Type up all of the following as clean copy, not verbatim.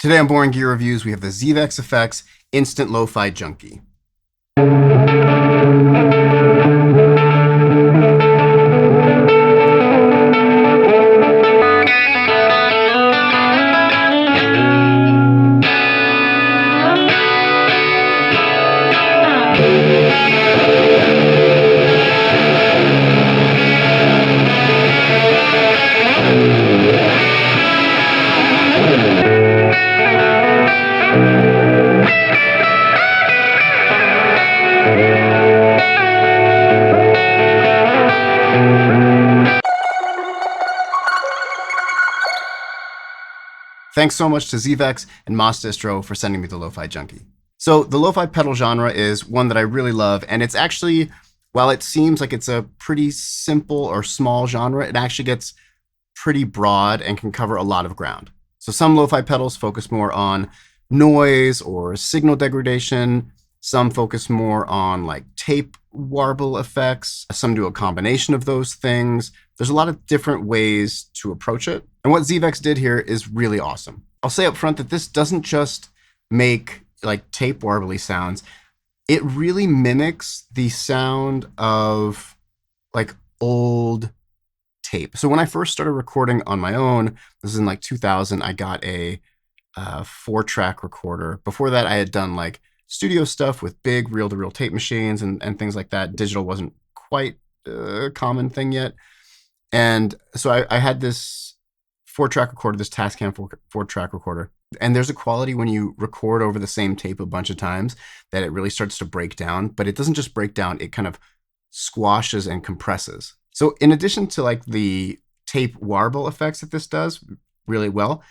Today on Boring Gear Reviews, we have the Zvex Effects Instant Lofi Junky. Thanks so much to Zvex and Distro for sending me the Lo-Fi Junky. So the lo-fi pedal genre is one that I really love, and it's actually, while it seems like it's a pretty simple or small genre, it actually gets pretty broad and can cover a lot of ground. So some lo-fi pedals focus more on noise or signal degradation. Some focus more on like tape warble effects. Some do a combination of those things. There's a lot of different ways to approach it. And what Zvex did here is really awesome. I'll say up front that this doesn't just make like tape warbly sounds. It really mimics the sound of like old tape. So when I first started recording on my own, this is in like 2000, I got a 4-track recorder. Before that, I had done like studio stuff with big reel-to-reel tape machines and things like that. Digital wasn't quite a common thing yet. And so I had this 4-track recorder, this Tascam 4-track recorder. And there's a quality when you record over the same tape a bunch of times that it really starts to break down. But it doesn't just break down, it kind of squashes and compresses. So in addition to like the tape warble effects that this does really well,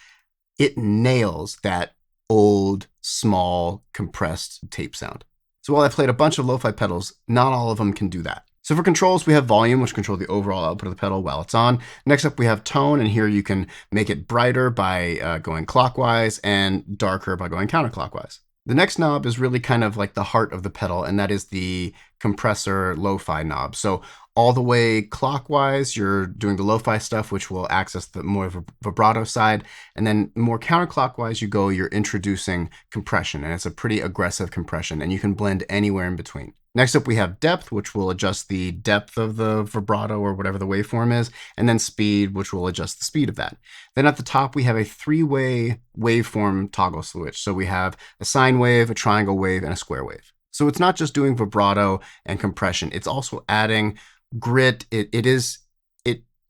it nails that old, small, compressed tape sound. So while I played a bunch of lo-fi pedals, not all of them can do that. So for controls, we have volume, which controls the overall output of the pedal while it's on. Next up, we have tone, and here you can make it brighter by going clockwise and darker by going counterclockwise. The next knob is really kind of like the heart of the pedal, and that is the compressor lo-fi knob. So all the way clockwise, you're doing the lo-fi stuff, which will access the more vibrato side. And then more counterclockwise you go, you're introducing compression, and it's a pretty aggressive compression, and you can blend anywhere in between. Next up, we have depth, which will adjust the depth of the vibrato or whatever the waveform is, and then speed, which will adjust the speed of that. Then at the top, we have a 3-way waveform toggle switch. So we have a sine wave, a triangle wave, and a square wave. So it's not just doing vibrato and compression, it's also adding grit. It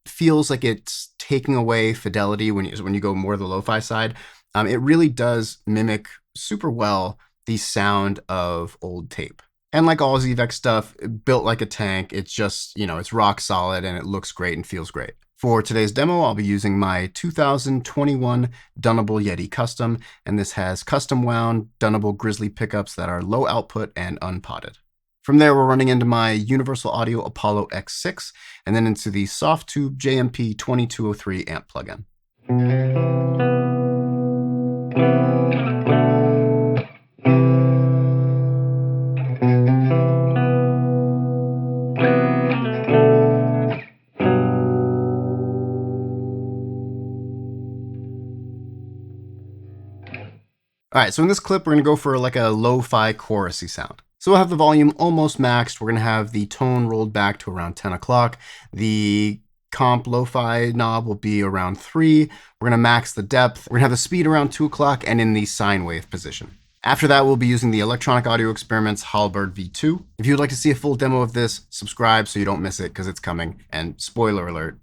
feels like it's taking away fidelity when you go more to the lo-fi side. It really does mimic super well the sound of old tape. And like all Zvex stuff, built like a tank, it's just, it's rock solid and it looks great and feels great. For today's demo, I'll be using my 2021 Dunable Yeti Custom, and this has custom wound Dunable Grizzly pickups that are low output and unpotted. From there, we're running into my Universal Audio Apollo X6, and then into the Softtube JMP 2203 amp plugin. All right, so in this clip, we're gonna go for like a lo-fi chorusy sound. So we'll have the volume almost maxed. We're gonna have the tone rolled back to around 10 o'clock. The comp lo-fi knob will be around 3. We're gonna max the depth. We're gonna have the speed around 2 o'clock and in the sine wave position. After that, we'll be using the Electronic Audio Experiments Halberd V2. If you'd like to see a full demo of this, subscribe so you don't miss it because it's coming. And spoiler alert,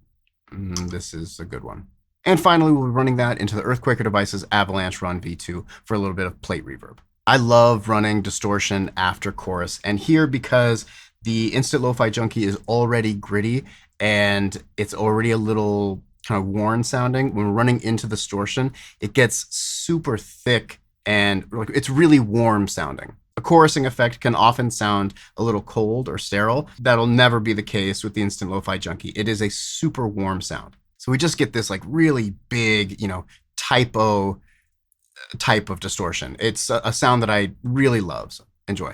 this is a good one. And finally, we'll be running that into the Earthquaker Devices Avalanche Run V2 for a little bit of plate reverb. I love running distortion after chorus, and here, because the Instant Lofi Junky is already gritty and it's already a little kind of worn sounding, when we're running into the distortion, it gets super thick and it's really warm sounding. A chorusing effect can often sound a little cold or sterile. That'll never be the case with the Instant Lofi Junky. It is a super warm sound. So we just get this like really big, typo type of distortion. It's a sound that I really love. So enjoy.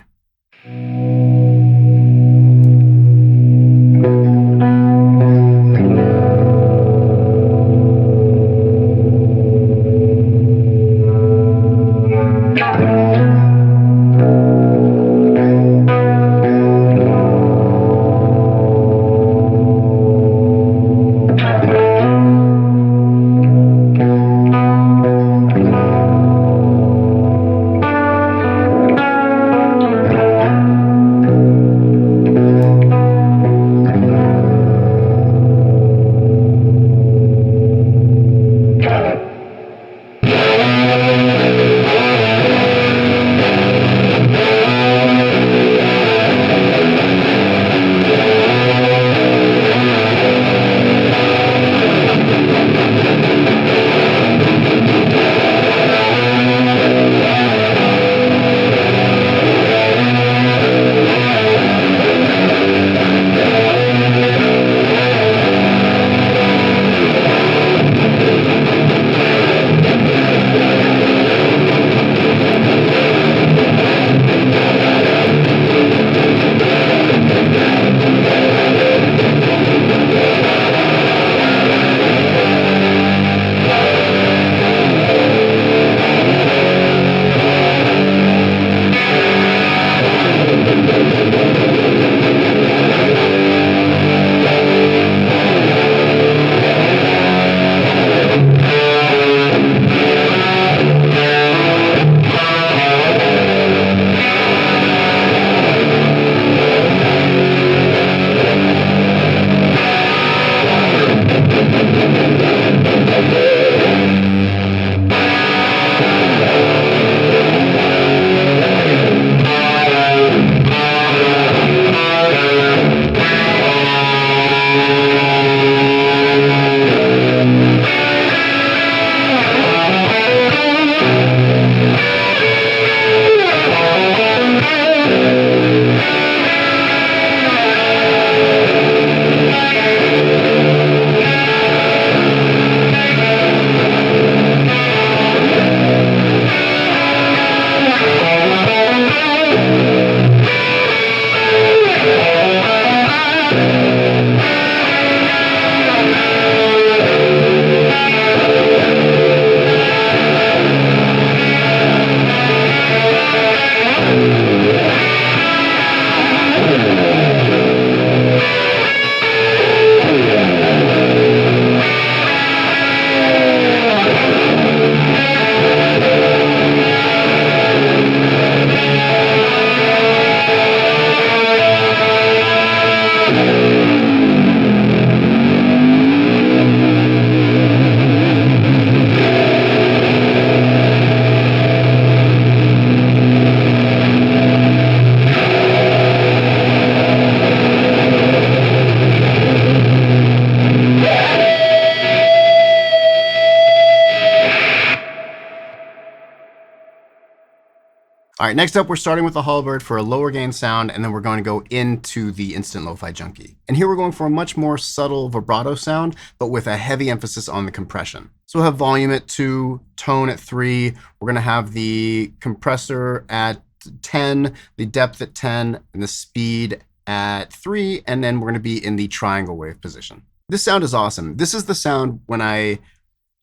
All right, next up, we're starting with the Halberd for a lower gain sound, and then we're going to go into the Instant Lofi Junky. And here we're going for a much more subtle vibrato sound, but with a heavy emphasis on the compression. So we'll have volume at 2, tone at 3. We're going to have the compressor at 10, the depth at 10, and the speed at 3, and then we're going to be in the triangle wave position. This sound is awesome. This is the sound when I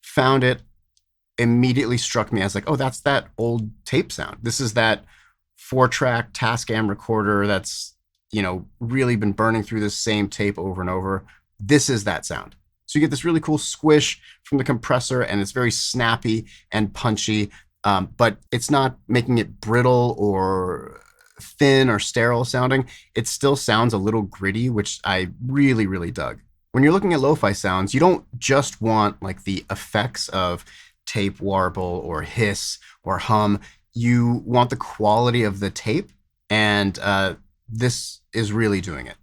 found it immediately struck me as like, oh, that's that old tape sound. This is that 4-track Tascam recorder that's, really been burning through this same tape over and over. This is that sound. So you get this really cool squish from the compressor, and it's very snappy and punchy, but it's not making it brittle or thin or sterile sounding. It still sounds a little gritty, which I really, really dug. When you're looking at lo-fi sounds, you don't just want like the effects of tape warble or hiss or hum. You want the quality of the tape, and this is really doing it.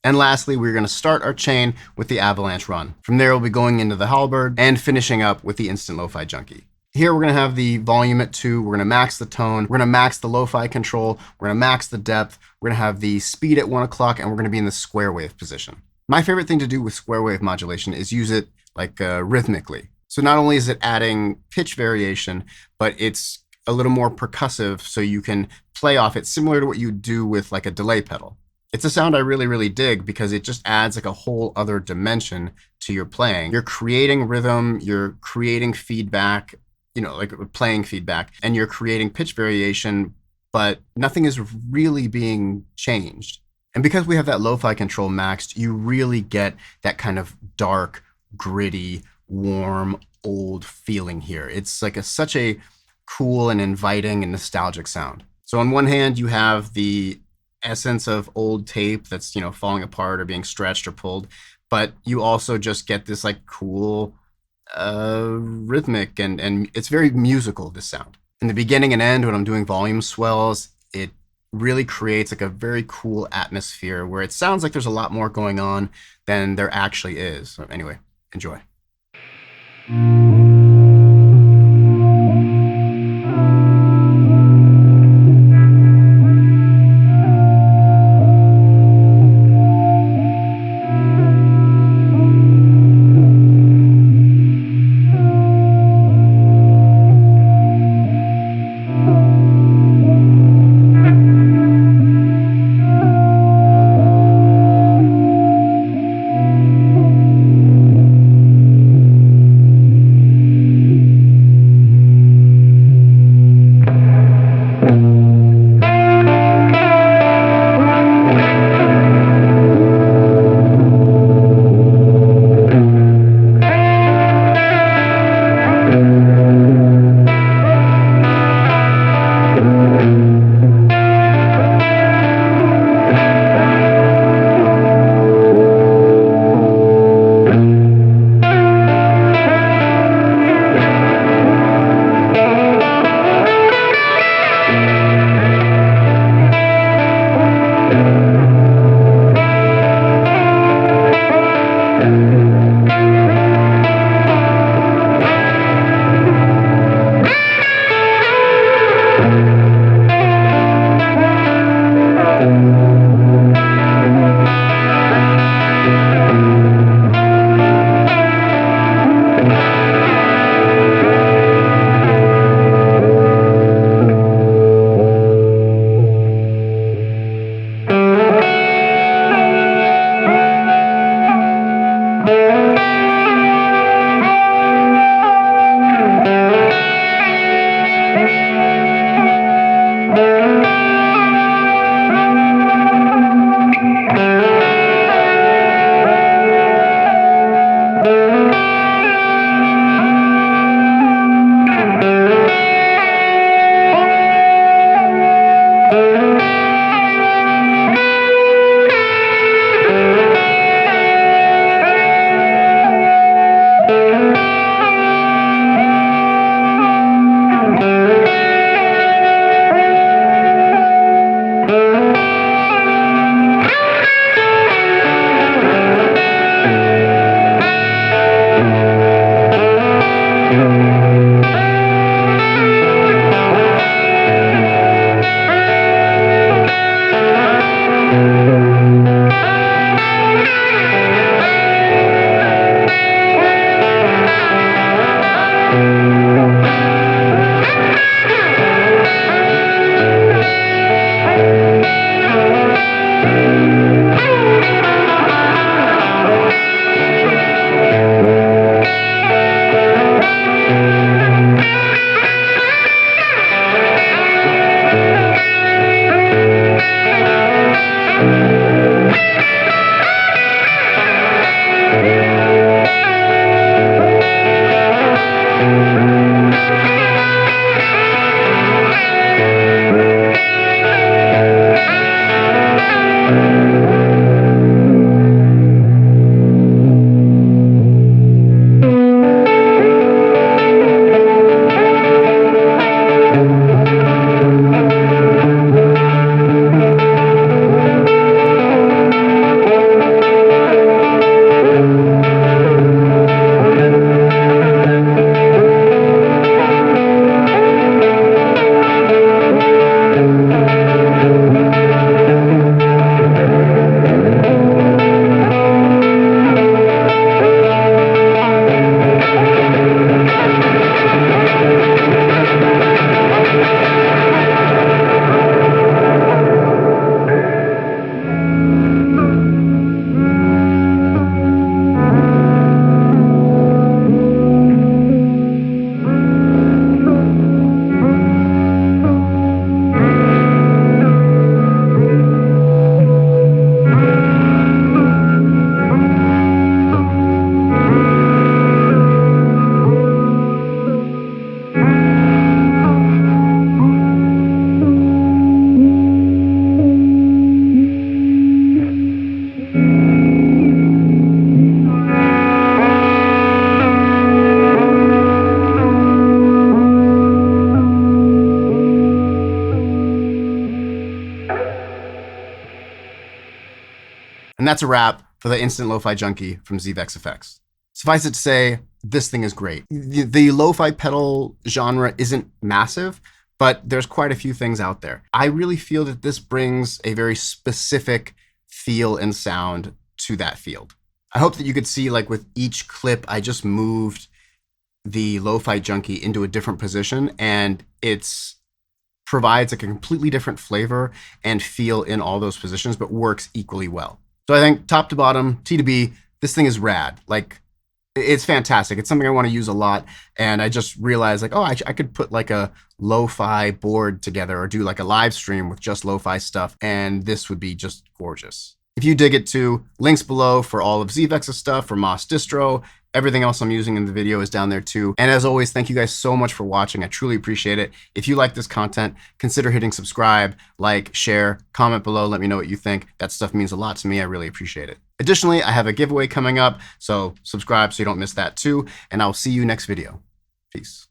And lastly, we're going to start our chain with the Avalanche run. From there, we'll be going into the Halberd and finishing up with the Instant Lofi Junky. Here, we're going to have the volume at 2. We're going to max the tone. We're going to max the lo-fi control. We're going to max the depth. We're going to have the speed at 1 o'clock, and we're going to be in the Squarewave position. My favorite thing to do with Squarewave modulation is use it like rhythmically. So not only is it adding pitch variation, but it's a little more percussive, so you can play off it similar to what you do with like a delay pedal. It's a sound I really, really dig because it just adds like a whole other dimension to your playing. You're creating rhythm, you're creating feedback, like playing feedback, and you're creating pitch variation, but nothing is really being changed. And because we have that lo-fi control maxed, you really get that kind of dark, gritty, warm, old feeling here. It's like such a cool and inviting and nostalgic sound. So on one hand, you have the essence of old tape that's, falling apart or being stretched or pulled, but you also just get this like cool rhythmic and it's very musical, this sound. In the beginning and end, when I'm doing volume swells, it really creates like a very cool atmosphere where it sounds like there's a lot more going on than there actually is. So anyway, enjoy. And that's a wrap for the Instant Lofi Junky from Zvex Effects. Suffice it to say, this thing is great. The lo-fi pedal genre isn't massive, but there's quite a few things out there. I really feel that this brings a very specific feel and sound to that field. I hope that you could see, like with each clip, I just moved the Lo-Fi Junky into a different position, and it's provides like a completely different flavor and feel in all those positions, but works equally well. So I think top to bottom, T to B, this thing is rad. Like, it's fantastic. It's something I want to use a lot. And I just realized like, oh, I could put like a lo-fi board together or do like a live stream with just lo-fi stuff. And this would be just gorgeous. If you dig it too, links below for all of Zvex's stuff, for Moss Distro. Everything else I'm using in the video is down there too. And as always, thank you guys so much for watching. I truly appreciate it. If you like this content, consider hitting subscribe, like, share, comment below. Let me know what you think. That stuff means a lot to me. I really appreciate it. Additionally, I have a giveaway coming up, so subscribe so you don't miss that too. And I'll see you next video. Peace.